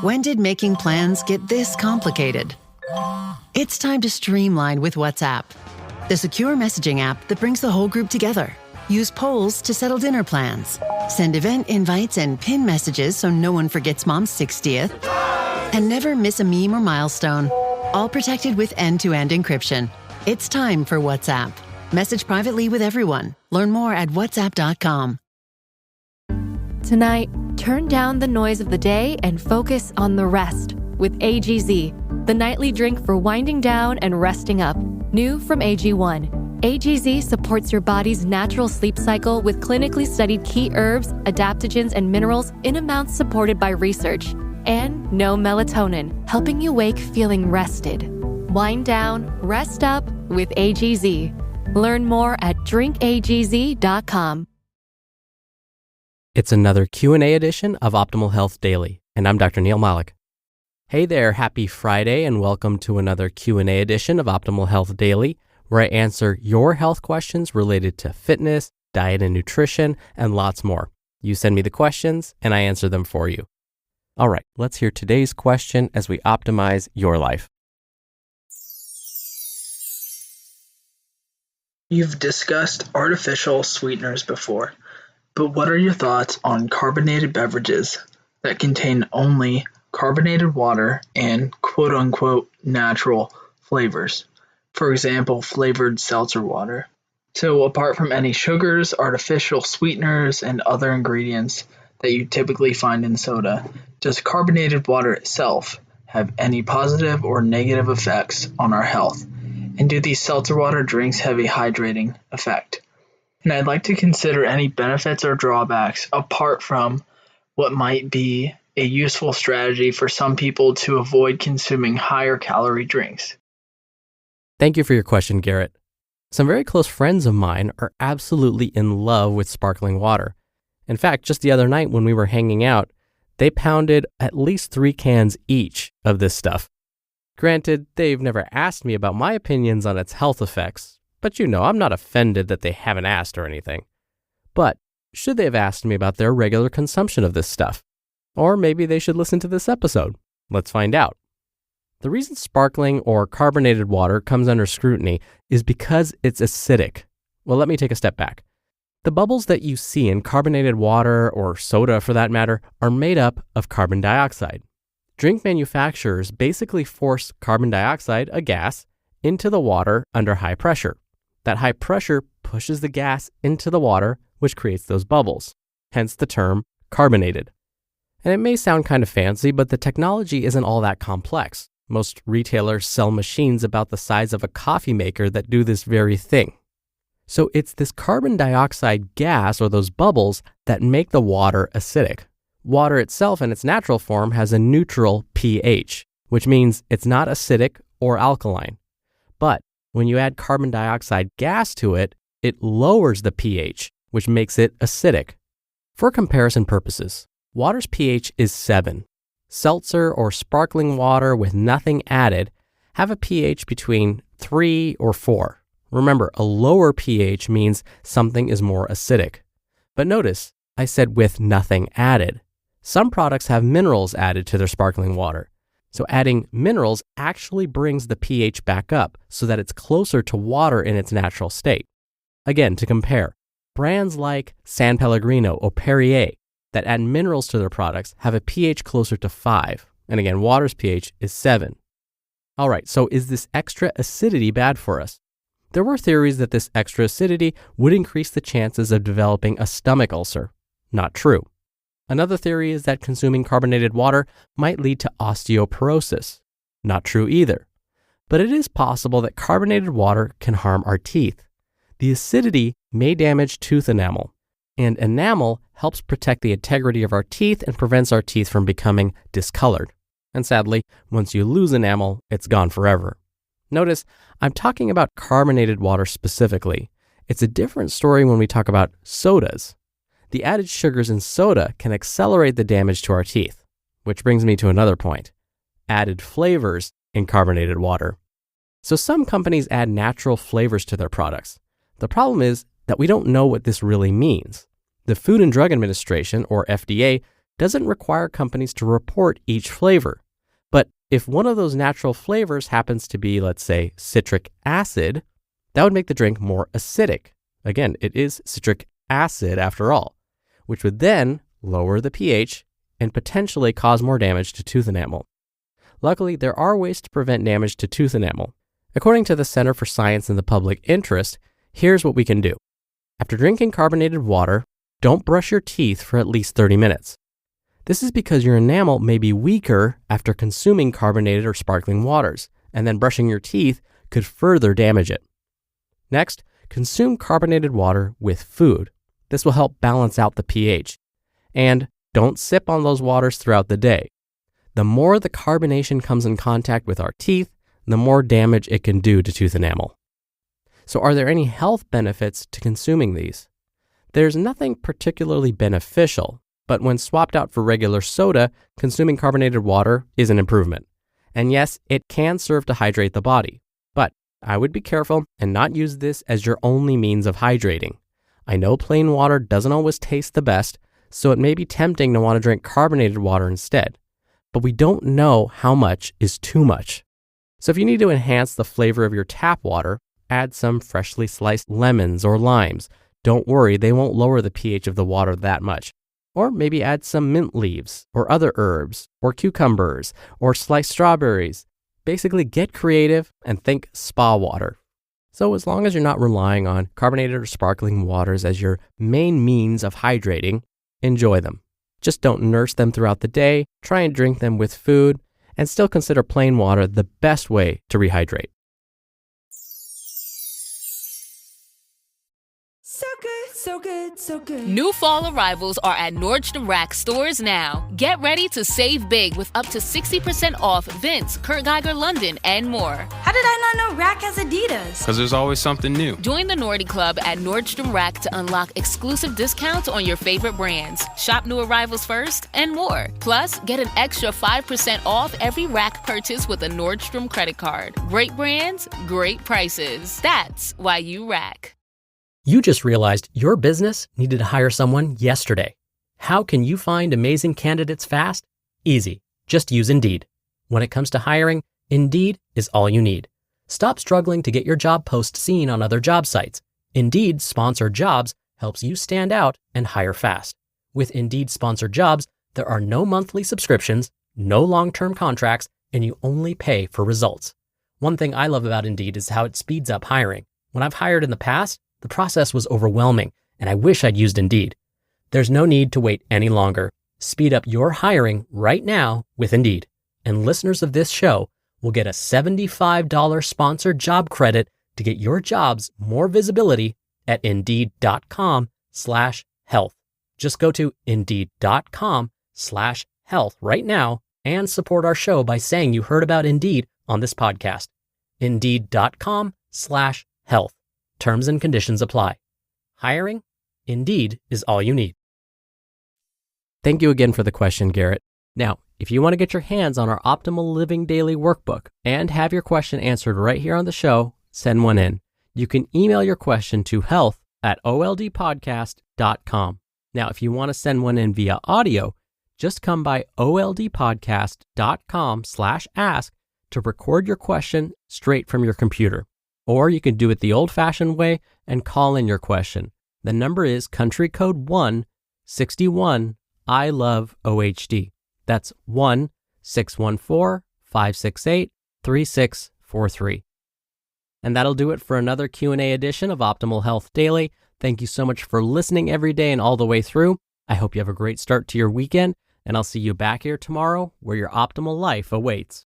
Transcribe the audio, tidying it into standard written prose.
When did making plans get this complicated? It's time to streamline with WhatsApp, the secure messaging app that brings the whole group together. Use polls to settle dinner plans. Send event invites and pin messages so no one forgets Mom's 60th. And never miss a meme or milestone. All protected with end-to-end encryption. It's time for WhatsApp. Message privately with everyone. Learn more at whatsapp.com. Tonight, turn down the noise of the day and focus on the rest with AGZ, the nightly drink for winding down and resting up. New from AG1. AGZ supports your body's natural sleep cycle with clinically studied key herbs, adaptogens, and minerals in amounts supported by research. And no melatonin, helping you wake feeling rested. Wind down, rest up with AGZ. Learn more at drinkagz.com. It's another Q&A edition of Optimal Health Daily, and I'm Dr. Neal Malik. Hey there, happy Friday, and welcome to another Q&A edition of Optimal Health Daily, where I answer your health questions related to fitness, diet and nutrition, and lots more. You send me the questions, and I answer them for you. All right, let's hear today's question as we optimize your life. You've discussed artificial sweeteners before, but what are your thoughts on carbonated beverages that contain only carbonated water and quote-unquote natural flavors? For example, flavored seltzer water. So apart from any sugars, artificial sweeteners, and other ingredients that you typically find in soda, does carbonated water itself have any positive or negative effects on our health? And do these seltzer water drinks have a hydrating effect? And I'd like to consider any benefits or drawbacks apart from what might be a useful strategy for some people to avoid consuming higher calorie drinks. Thank you for your question, Garrett. Some very close friends of mine are absolutely in love with sparkling water. In fact, just the other night when we were hanging out, they pounded at least 3 cans each of this stuff. Granted, they've never asked me about my opinions on its health effects, but I'm not offended that they haven't asked or anything. But should they have asked me about their regular consumption of this stuff? Or maybe they should listen to this episode. Let's find out. The reason sparkling or carbonated water comes under scrutiny is because it's acidic. Well, let me take a step back. The bubbles that you see in carbonated water, or soda for that matter, are made up of carbon dioxide. Drink manufacturers basically force carbon dioxide, a gas, into the water under high pressure. That high pressure pushes the gas into the water, which creates those bubbles, hence the term carbonated. And it may sound kind of fancy, but the technology isn't all that complex. Most retailers sell machines about the size of a coffee maker that do this very thing. So it's this carbon dioxide gas, or those bubbles, that make the water acidic. Water itself in its natural form has a neutral pH, which means it's not acidic or alkaline. But when you add carbon dioxide gas to it, it lowers the pH, which makes it acidic. For comparison purposes, water's pH is 7. Seltzer or sparkling water with nothing added have a pH between 3 or 4. Remember, a lower pH means something is more acidic. But notice, I said with nothing added. Some products have minerals added to their sparkling water. So adding minerals actually brings the pH back up so that it's closer to water in its natural state. Again, to compare, brands like San Pellegrino or Perrier that add minerals to their products have a pH closer to 5. And again, water's pH is 7. All right, so is this extra acidity bad for us? There were theories that this extra acidity would increase the chances of developing a stomach ulcer. Not true. Another theory is that consuming carbonated water might lead to osteoporosis. Not true either. But it is possible that carbonated water can harm our teeth. The acidity may damage tooth enamel, and enamel helps protect the integrity of our teeth and prevents our teeth from becoming discolored. And sadly, once you lose enamel, it's gone forever. Notice, I'm talking about carbonated water specifically. It's a different story when we talk about sodas. The added sugars in soda can accelerate the damage to our teeth, which brings me to another point: added flavors in carbonated water. So some companies add natural flavors to their products. The problem is that we don't know what this really means. The Food and Drug Administration, or FDA, doesn't require companies to report each flavor. But if one of those natural flavors happens to be, let's say, citric acid, that would make the drink more acidic. Again, it is citric acid after all, which would then lower the pH and potentially cause more damage to tooth enamel. Luckily, there are ways to prevent damage to tooth enamel. According to the Center for Science and the Public Interest, here's what we can do. After drinking carbonated water, don't brush your teeth for at least 30 minutes. This is because your enamel may be weaker after consuming carbonated or sparkling waters, and then brushing your teeth could further damage it. Next, consume carbonated water with food. This will help balance out the pH. And don't sip on those waters throughout the day. The more the carbonation comes in contact with our teeth, the more damage it can do to tooth enamel. So are there any health benefits to consuming these? There's nothing particularly beneficial, but when swapped out for regular soda, consuming carbonated water is an improvement. And yes, it can serve to hydrate the body, but I would be careful and not use this as your only means of hydrating. I know plain water doesn't always taste the best, so it may be tempting to want to drink carbonated water instead, but we don't know how much is too much. So if you need to enhance the flavor of your tap water, add some freshly sliced lemons or limes. Don't worry, they won't lower the pH of the water that much. Or maybe add some mint leaves or other herbs or cucumbers or sliced strawberries. Basically, get creative and think spa water. So as long as you're not relying on carbonated or sparkling waters as your main means of hydrating, enjoy them. Just don't nurse them throughout the day, try and drink them with food, and still consider plain water the best way to rehydrate. So good, so good, so good. New fall arrivals are at Nordstrom Rack stores now. Get ready to save big with up to 60% off Vince, Kurt Geiger London, and more. How did I not know Rack has Adidas? Because there's always something new. Join the Nordy Club at Nordstrom Rack to unlock exclusive discounts on your favorite brands. Shop new arrivals first and more. Plus, get an extra 5% off every Rack purchase with a Nordstrom credit card. Great brands, great prices. That's why you Rack. You just realized your business needed to hire someone yesterday. How can you find amazing candidates fast? Easy. Just use Indeed. When it comes to hiring, Indeed is all you need. Stop struggling to get your job post seen on other job sites. Indeed Sponsored Jobs helps you stand out and hire fast. With Indeed Sponsored Jobs, there are no monthly subscriptions, no long-term contracts, and you only pay for results. One thing I love about Indeed is how it speeds up hiring. When I've hired in the past, the process was overwhelming, and I wish I'd used Indeed. There's no need to wait any longer. Speed up your hiring right now with Indeed. And listeners of this show will get a $75 sponsored job credit to get your jobs more visibility at Indeed.com/health. Just go to Indeed.com/health right now and support our show by saying you heard about Indeed on this podcast. Indeed.com/health. Terms and conditions apply. Hiring? Indeed is all you need. Thank you again for the question, Garrett. Now, if you want to get your hands on our Optimal Living Daily Workbook and have your question answered right here on the show, send one in. You can email your question to health@oldpodcast.com. Now, if you want to send one in via audio, just come by oldpodcast.com/ask to record your question straight from your computer. Or you can do it the old-fashioned way and call in your question. The number is country code 161 I love OHD. That's 1-614-568-3643. And that'll do it for another Q&A edition of Optimal Health Daily. Thank you so much for listening every day and all the way through. I hope you have a great start to your weekend, and I'll see you back here tomorrow where your optimal life awaits.